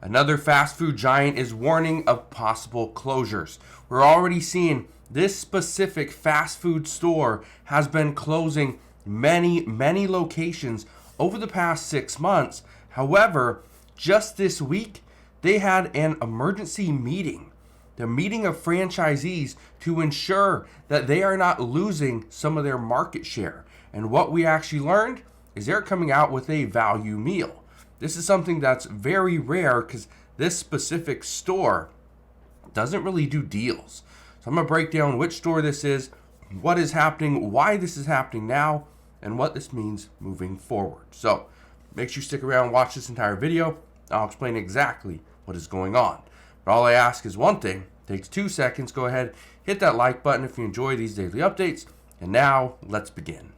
Another fast food giant is warning of possible closures. We're already seeing this specific fast food store has been closing many locations over the past 6 months. However, just this week, they had an emergency meeting. The meeting of franchisees to ensure that they are not losing some of their market share. And what we actually learned is they're coming out with a value meal. This is something that's very rare because this specific store doesn't really do deals. So I'm going to break down which store this is, what is happening, why this is happening now, and what this means moving forward. So make sure you stick around and watch this entire video. I'll explain exactly what is going on. But all I ask is one thing. It takes 2 seconds. Go ahead, hit that like button if you enjoy these daily updates. And now, let's begin.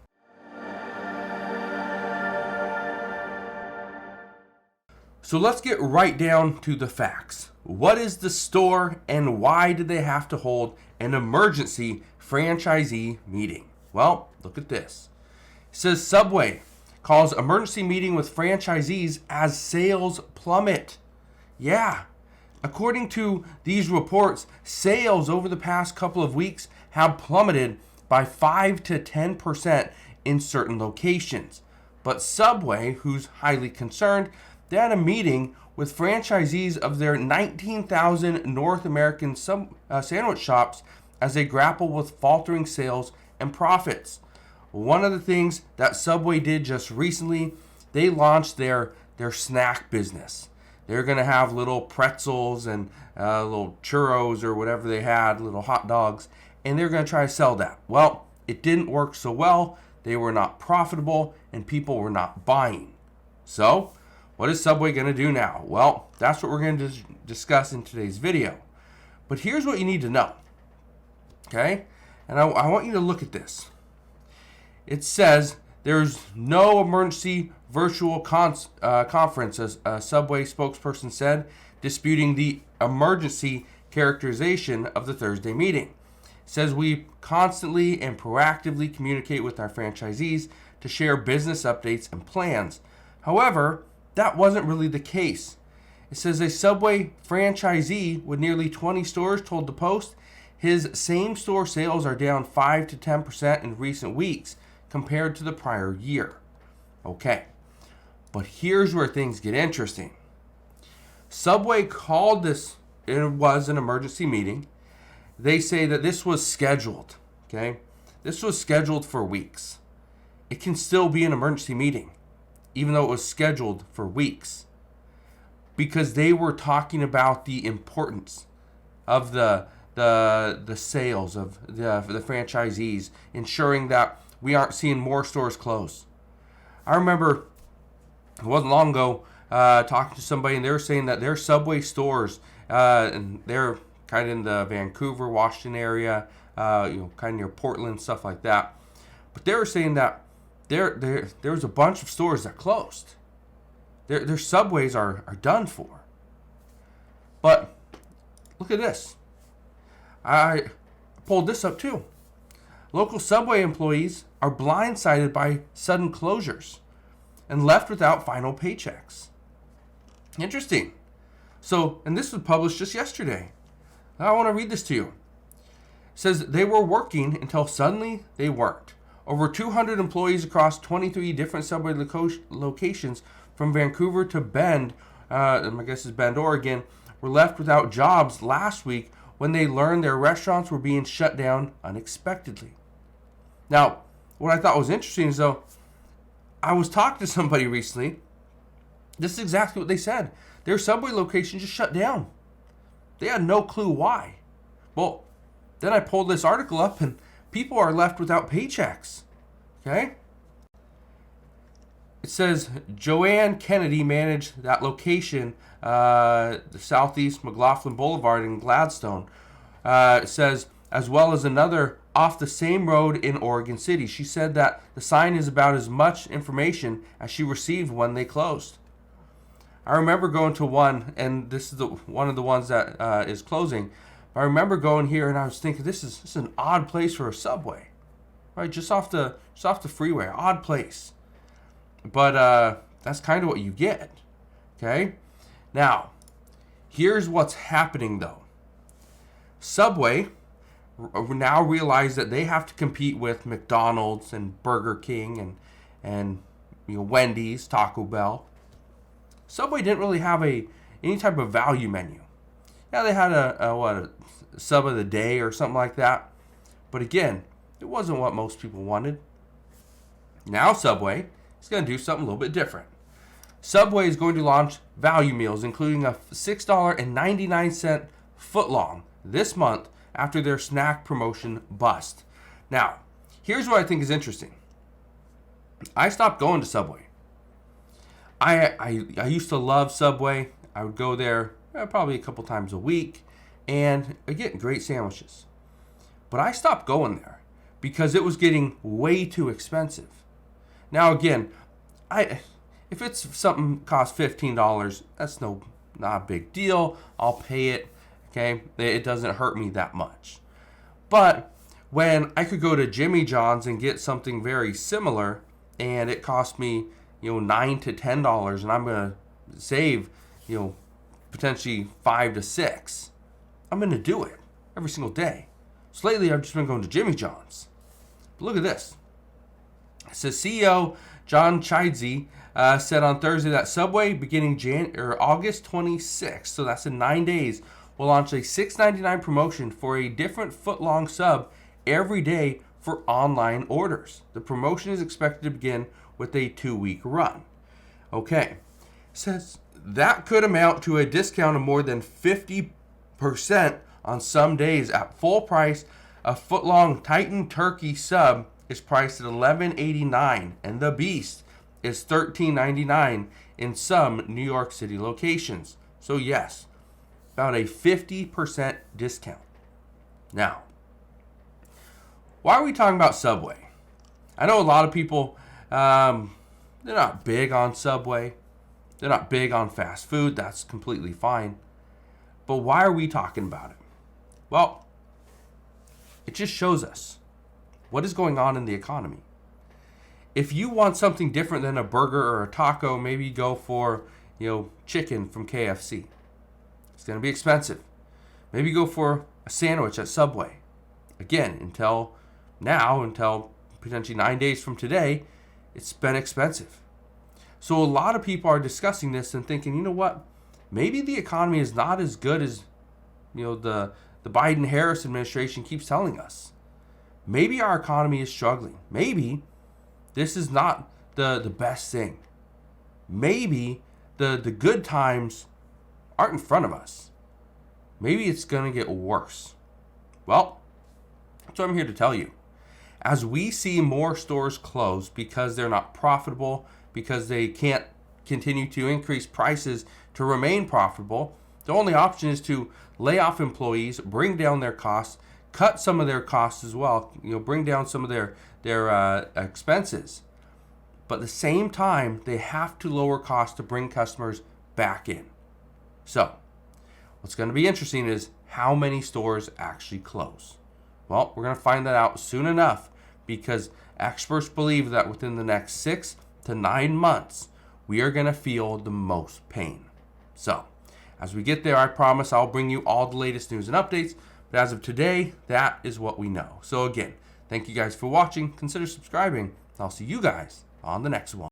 So let's get right down to the facts. What is the store and why did they have to hold an emergency franchisee meeting? Well, look at this. It says Subway calls emergency meeting with franchisees as sales plummet. Yeah. According to these reports, sales over the past couple of weeks have plummeted by 5 to 10% in certain locations. But Subway, who's highly concerned, they had a meeting with franchisees of their 19,000 North American sandwich shops as they grapple with faltering sales and profits. One of the things that Subway did just recently, they launched their snack business. They're going to have little pretzels and little churros or whatever they had, little hot dogs, and they're going to try to sell that. Well, it didn't work so well. They were not profitable, and people were not buying. So, what is Subway going to do now? Well, that's what we're going to discuss in today's video. But here's what you need to know. Okay? And I want you to look at this. It says there's no emergency virtual conference, as a Subway spokesperson said, disputing the emergency characterization of the Thursday meeting. It says we constantly and proactively communicate with our franchisees to share business updates and plans. However, that wasn't really the case. It says a Subway franchisee with nearly 20 stores told the Post his same-store sales are down 5 to 10% in recent weeks compared to the prior year. Okay, but here's where things get interesting. Subway called this, it was an emergency meeting. They say that this was scheduled, okay? This was scheduled for weeks. It can still be an emergency meeting, even though it was scheduled for weeks, because they were talking about the importance of the sales of the franchisees, ensuring that we aren't seeing more stores close. I remember it wasn't long ago talking to somebody, and they were saying that their Subway stores, and they're kind of in the Vancouver, Washington area, kind of near Portland, stuff like that. But they were saying that there was a bunch of stores that closed. Their Subways are done for. But look at this. I pulled this up too. Local Subway employees are blindsided by sudden closures and left without final paychecks. Interesting. So, and this was published just yesterday. I want to read this to you. It says they were working until suddenly they weren't. Over 200 employees across 23 different Subway locations from Vancouver to Bend, I guess it's Bend, Oregon, were left without jobs last week when they learned their restaurants were being shut down unexpectedly. Now, what I thought was interesting is, though, I was talking to somebody recently. This is exactly what they said. Their Subway location just shut down. They had no clue why. Well, then I pulled this article up, and people are left without paychecks. Okay? It says Joanne Kennedy managed that location, the Southeast McLaughlin Boulevard in Gladstone. It says, as well as another off the same road in Oregon City. She said that the sign is about as much information as she received when they closed. I remember going to one, and this is one of the ones that is closing. But I remember going here, and I was thinking, this is an odd place for a Subway, right? Just off the freeway, odd place. But that's kind of what you get. Okay. Now, Here's what's happening though. Subway now realize that they have to compete with McDonald's and Burger King and Wendy's, Taco Bell. Subway didn't really have any type of value menu. Yeah, they had a sub of the day or something like that. But again, it wasn't what most people wanted. Now Subway is going to do something a little bit different. Subway is going to launch value meals, including a $6.99 footlong this month after their snack promotion bust. Now, here's what I think is interesting. I stopped going to Subway. I used to love Subway. I would go there probably a couple times a week and get great sandwiches. But I stopped going there because it was getting way too expensive. Now again, if it's something costs $15, that's not a big deal. I'll pay it. Okay, it doesn't hurt me that much. But when I could go to Jimmy John's and get something very similar, and it cost me $9 to $10, and I'm gonna save potentially $5 to $6, I'm gonna do it every single day. So lately, I've just been going to Jimmy John's. But look at this. It says CEO John Chidsey said on Thursday that Subway, beginning August 26th, so that's in 9 days, will launch a $6.99 promotion for a different footlong sub every day for online orders. The promotion is expected to begin with a 2-week run. Okay, it says that could amount to a discount of more than 50% on some days. At full price, a footlong Titan Turkey sub is priced at $11.89, and the Beast is $13.99 in some New York City locations. So yes, about a 50% discount. Now, why are we talking about Subway? I know a lot of people, they're not big on Subway. They're not big on fast food. That's completely fine. But why are we talking about it? Well, it just shows us what is going on in the economy. If you want something different than a burger or a taco, maybe go for, chicken from KFC. It's going to be expensive. Maybe go for a sandwich at Subway. Again, until potentially 9 days from today, it's been expensive. So a lot of people are discussing this and thinking, you know what? Maybe the economy is not as good as, the Biden-Harris administration keeps telling us. Maybe our economy is struggling. Maybe this is not the best thing. Maybe the good times aren't in front of us. Maybe it's going to get worse. Well, that's what I'm here to tell you. As we see more stores close because they're not profitable, because they can't continue to increase prices to remain profitable, the only option is to lay off employees, bring down their costs, cut some of their costs as well, bring down some of their expenses. But at the same time, they have to lower costs to bring customers back in. So, what's going to be interesting is how many stores actually close. Well, we're going to find that out soon enough because experts believe that within the next 6 to 9 months, we are going to feel the most pain. So, as we get there, I promise I'll bring you all the latest news and updates. But as of today, that is what we know. So again, thank you guys for watching. Consider subscribing. I'll see you guys on the next one.